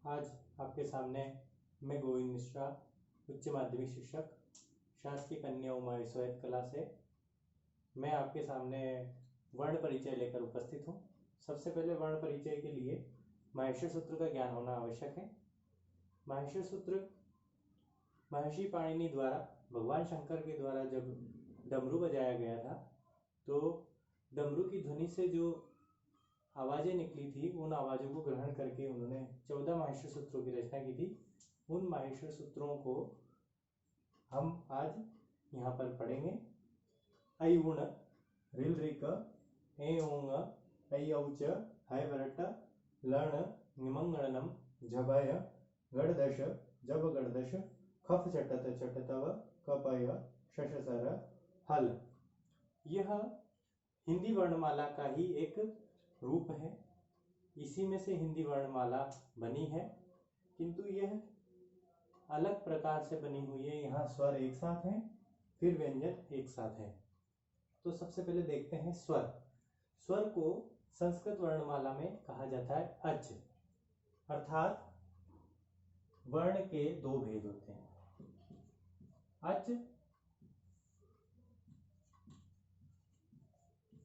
आज आपके सामने मैं गोविंद मिश्रा, उच्च माध्यमिक शिक्षक, शासकीय कन्या उमा विश्वविद्यालय कला से मैं आपके सामने वर्ण परिचय लेकर उपस्थित हूँ। सबसे पहले वर्ण परिचय के लिए माहेश्वर सूत्र का ज्ञान होना आवश्यक है। माहेश्वर सूत्र महर्षि पाणिनि द्वारा भगवान शंकर के द्वारा जब डमरू बजाया गया था तो डमरू की ध्वनि से जो आवाज़ें निकली थी उन आवाज़ों को ग्रहण करके उन्होंने 14 माहेश्वर सूत्रों की रचना की थी। उन माहेश्वर सूत्रों को हम आज यहाँ पर पढ़ेंगे। ऐ उण रिल रिक ए ओंग ऐ औच है वरट लण निमंगणनम झभय गणदश जब गणदश खफ चटत चटतव कपय शशसर हल। यह हिंदी वर्णमाला का ही एक रूप है। इसी में से हिंदी वर्णमाला बनी है, किंतु यह अलग प्रकार से बनी हुई है। यहाँ स्वर एक साथ हैं, फिर व्यंजन एक साथ है। तो सबसे पहले देखते हैं स्वर। स्वर को संस्कृत वर्णमाला में कहा जाता है अच, अर्थात वर्ण के दो भेद होते हैं, अच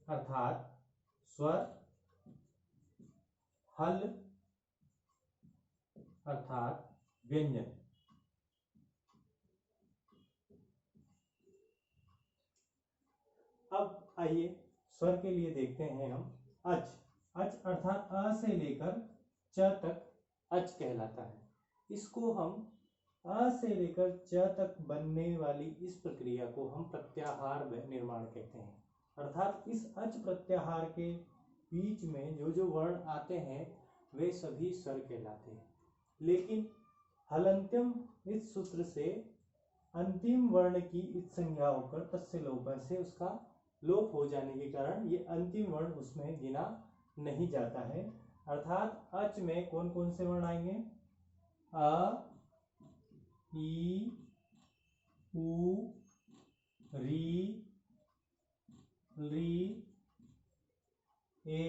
अर्थात स्वर, हल अर्थात व्यंजन। अब आइए स्वर के लिए देखते हैं हम अच। अच अर्थात अ से लेकर च तक अच कहलाता है। इसको हम अ से लेकर च तक बनने वाली इस प्रक्रिया को हम प्रत्याहार निर्माण कहते हैं। अर्थात इस अच प्रत्याहार के बीच में जो जो वर्ण आते हैं वे सभी स्वर कहलाते हैं। लेकिन हलंत्यम इस सूत्र से अंतिम वर्ण की इत संज्ञा होकर तस्य लोपन से उसका लोप हो जाने के कारण ये अंतिम वर्ण उसमें गिना नहीं जाता है। अर्थात अच में कौन कौन से वर्ण आएंगे? अ, ई, उ, री, ली, ए,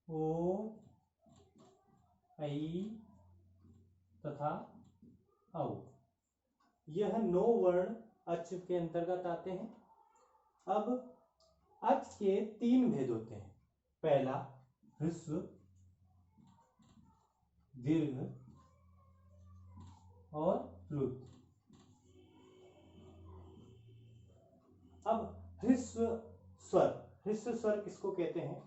ओ, ऐ तथा औ। यह 9 वर्ण अच के अंतर्गत आते हैं। अब अच के 3 भेद होते हैं। पहला ह्रस्व, दीर्घ और प्लुत। अब ह्रस्व स्वर, ह्रस्व स्वर किसको कहते हैं?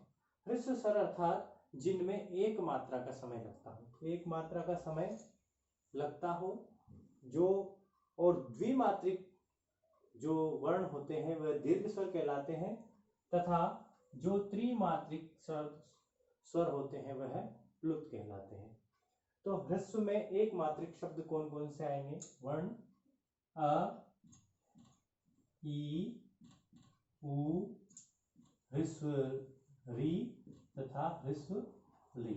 ह्रस्व स्वर अर्थात जिनमें एक मात्रा का समय लगता हो, एक मात्रा का समय लगता हो जो, और द्विमात्रिक जो वर्ण होते हैं वह दीर्घ स्वर कहलाते हैं, तथा जो त्रिमात्रिक स्वर होते हैं वह प्लुत कहलाते हैं। तो ह्रस्व में एक मात्रिक शब्द कौन कौन से आएंगे? वर्ण अ, ई, उ, ह्रस्व री तथा ह्रस्व ली।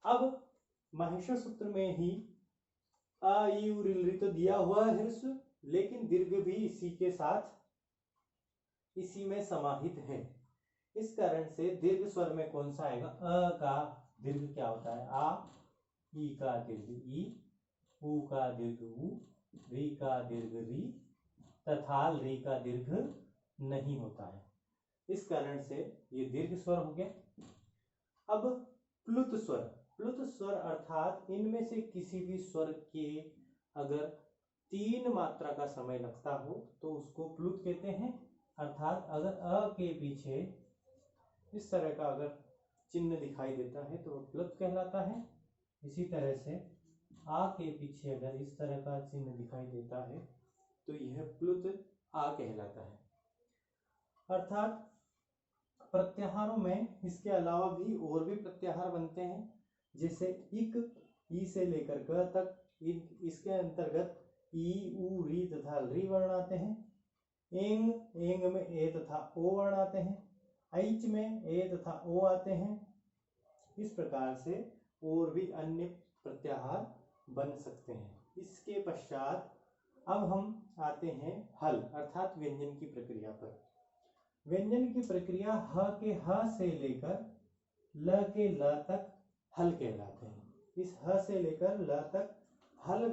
अब माहेश्वर सूत्र में ही आ, ई, उ, री तो दिया हुआ है ह्रस्व, लेकिन दीर्घ भी इसी के साथ इसी में समाहित है। इस कारण से दीर्घ स्वर में कौन सा आएगा? अ का दीर्घ क्या होता है? आ, ई का दीर्घ ई, उ का दीर्घ उ, री का दीर्घ री तथा री का दीर्घ नहीं होता है। इस कारण से ये दीर्घ स्वर हो गया। अब प्लुत स्वर, प्लुत स्वर अर्थात इनमें से किसी भी स्वर के अगर 3 मात्रा का समय लगता हो तो उसको प्लुत कहते हैं। अर्थात अगर अ के पीछे इस तरह का अगर चिन्ह दिखाई देता है तो वह प्लुत कहलाता है। इसी तरह से आ के पीछे अगर इस तरह का चिन्ह दिखाई देता है तो यह प्लुत आ कहलाता है। अर्थात प्रत्याहारों में इसके अलावा भी और भी प्रत्याहार बनते हैं, जैसे इक, ई से लेकर क तक, इसके अंतर्गत ई, उ, री तथा री वर्ण आते हैं। एंग, एंग में ए तथा ओ वर्ण आते हैं। ऐच में ए तथा ओ आते हैं। इस प्रकार से और भी अन्य प्रत्याहार बन सकते हैं। इसके पश्चात अब हम आते हैं हल अर्थात व्यंजन की प्रक्रिया पर। व्यंजन की प्रक्रिया ह के ह से लेकर ल के ल तक हल कहलाते हैं। इस ह से लेकर ल तक हल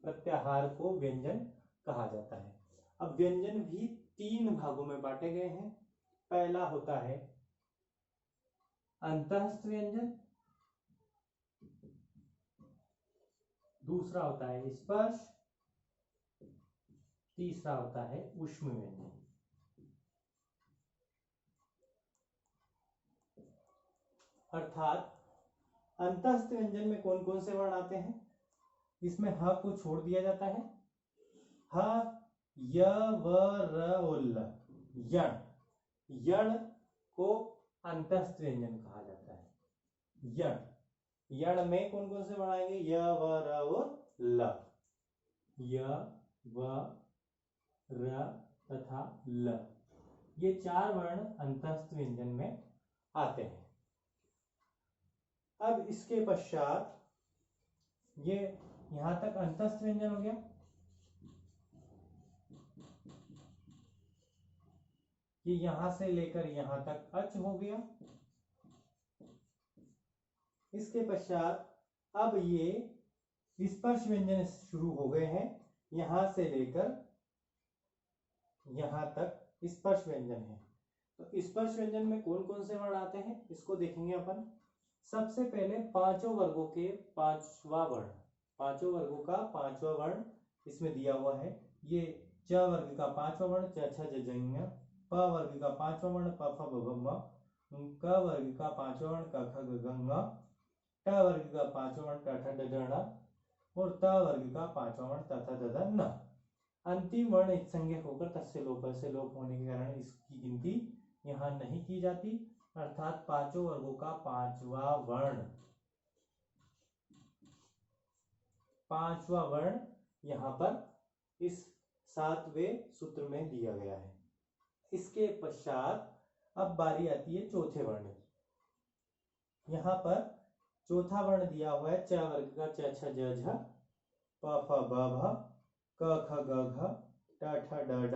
प्रत्याहार को व्यंजन कहा जाता है। अब व्यंजन भी 3 भागों में बांटे गए हैं। पहला होता है अंतःस्थ व्यंजन, दूसरा होता है स्पर्श, तीसरा होता है ऊष्म व्यंजन। अर्थात अंतःस्थ व्यंजन में कौन कौन से वर्ण आते हैं? इसमें ह को छोड़ दिया जाता है। ह, य, व, र और ल। यण, यण को अंतःस्थ व्यंजन कहा जाता है। यण, यण में कौन कौन से वर्ण आएंगे? य, व, र और ल। य, व, र तथा ल, ये 4 वर्ण अंतःस्थ व्यंजन में आते हैं। अब इसके पश्चात ये यहां तक अंतःस्थ व्यंजन हो गया। ये यहां से लेकर यहां तक अच हो गया। इसके पश्चात अब ये स्पर्श व्यंजन शुरू हो गए हैं। यहां से लेकर यहां तक स्पर्श व्यंजन है। तो स्पर्श व्यंजन में कौन कौन से वर्ण आते हैं इसको देखेंगे अपन। सबसे पहले पांचों वर्गों के पांचवा वर्ण, पांचों वर्गों का पांचवा वर्ण इसमें दिया हुआ है। ये च वर्ग का पांचवा वर्ण च छ ज झ, प वर्ग का पांचवा वर्ण प फ ब भ म, क वर्ग का पांचवा वर्ण क ख ग घ ङ, ट वर्ग का पांचवा वर्ण ट ठ ड ढ ण और त वर्ग का पांचवा वर्ण त थ द ध न। अंतिम वर्ण एक संज्ञक होकर तस्य लोप से लोप होने के कारण इसकी गिनती यहां नहीं की जाती। अर्थात पांचों वर्गों का पांचवा वर्ण यहां पर इस 7वें सूत्र में दिया गया है। इसके पश्चात अब बारी आती है चौथे वर्ण की। यहां पर चौथा वर्ण दिया हुआ है च वर्ग का च छ ज झ, प फ ब भ, क ख ग घ, ट ठ ड ढ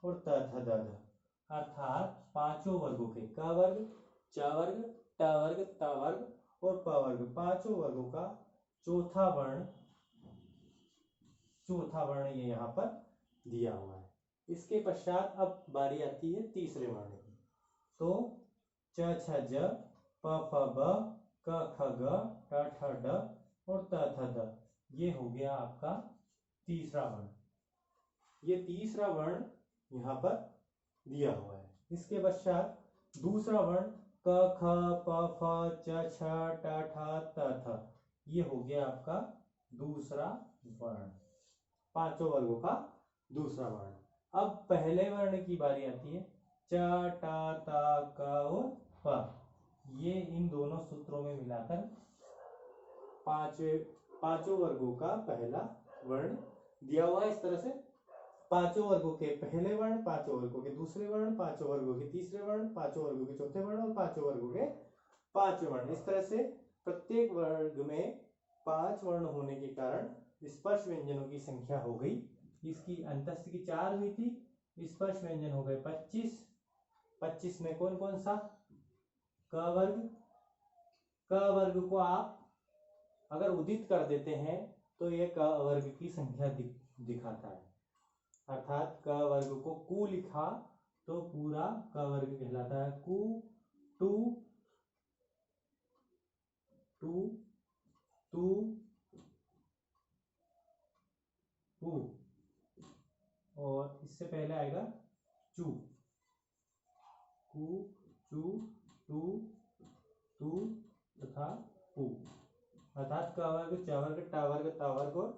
और त थ द ध। अर्थात पांचों वर्गों के क वर्ग, च वर्ग, ट वर्ग, त वर्ग और प वर्ग, पांचों वर्गों का चौथा वर्ण ये यहाँ पर दिया हुआ है। इसके पश्चात अब बारी आती है तीसरे वर्ण की। तो च छ ज, प फ ब, क ख ग, ट ठ ड और त थ द, ये हो गया आपका तीसरा वर्ण। ये तीसरा वर्ण यहाँ पर दिया हुआ है। इसके पश्चात दूसरा वर्ण क ख प फ च छ ट ठ त थ, ये हो गया आपका दूसरा वर्ण, पांचों वर्गों का दूसरा वर्ण। अब पहले वर्ण की बारी आती है च ट त क और प, ये इन दोनों सूत्रों में मिलाकर पांचों वर्गों का पहला वर्ण दिया हुआ है। इस तरह से पांचों वर्गों के पहले वर्ण, पांचों वर्गों के दूसरे वर्ण, पांचों वर्गों के तीसरे वर्ण, पांचों वर्गों के चौथे वर्ण और पांचों वर्गों के पांचवें वर्ण। इस तरह से प्रत्येक वर्ग में 5 वर्ण होने के कारण स्पर्श व्यंजनों की संख्या हो गई। इसकी अंतस्थ की 4 हुई थी, स्पर्श व्यंजन हो गए 25। 25 में कौन कौन सा? क वर्ग, क वर्ग को आप अगर उदित कर देते हैं तो यह क वर्ग की संख्या दिखाता है। अर्थात क वर्ग को कु लिखा तो पूरा क वर्ग कहलाता है। कु, टू, टू, टू, टू और इससे पहले आएगा चू, कु, चू, टू, टू तथा पू। अर्थात क वर्ग, च वर्ग, ट वर्ग, त वर्ग और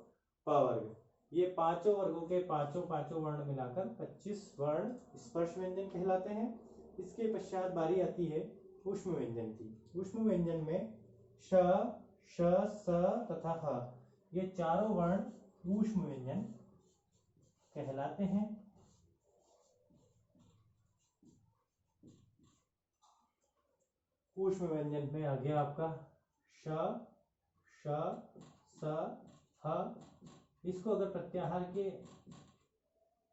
प वर्ग, ये पांचों वर्गों के पांचों वर्ण मिलाकर 25 वर्ण स्पर्श व्यंजन कहलाते हैं। इसके पश्चात बारी आती है ऊष्म व्यंजन की। ऊष्म व्यंजन में श, श, स तथा ह, ये चारों वर्ण ऊष्म व्यंजन कहलाते हैं। ऊष्म व्यंजन में आ गया आपका श, श, स, ह। इसको अगर प्रत्याहार के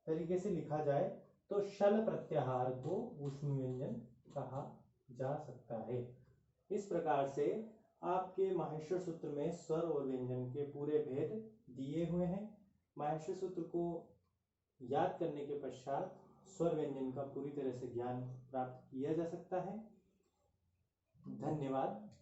तरीके से लिखा जाए तो शल प्रत्याहार को ऊष्म व्यंजन कहा जा सकता है। इस प्रकार से आपके माहेश्वर सूत्र में स्वर और व्यंजन के पूरे भेद दिए हुए हैं। माहेश्वर सूत्र को याद करने के पश्चात स्वर व्यंजन का पूरी तरह से ज्ञान प्राप्त किया जा सकता है। धन्यवाद।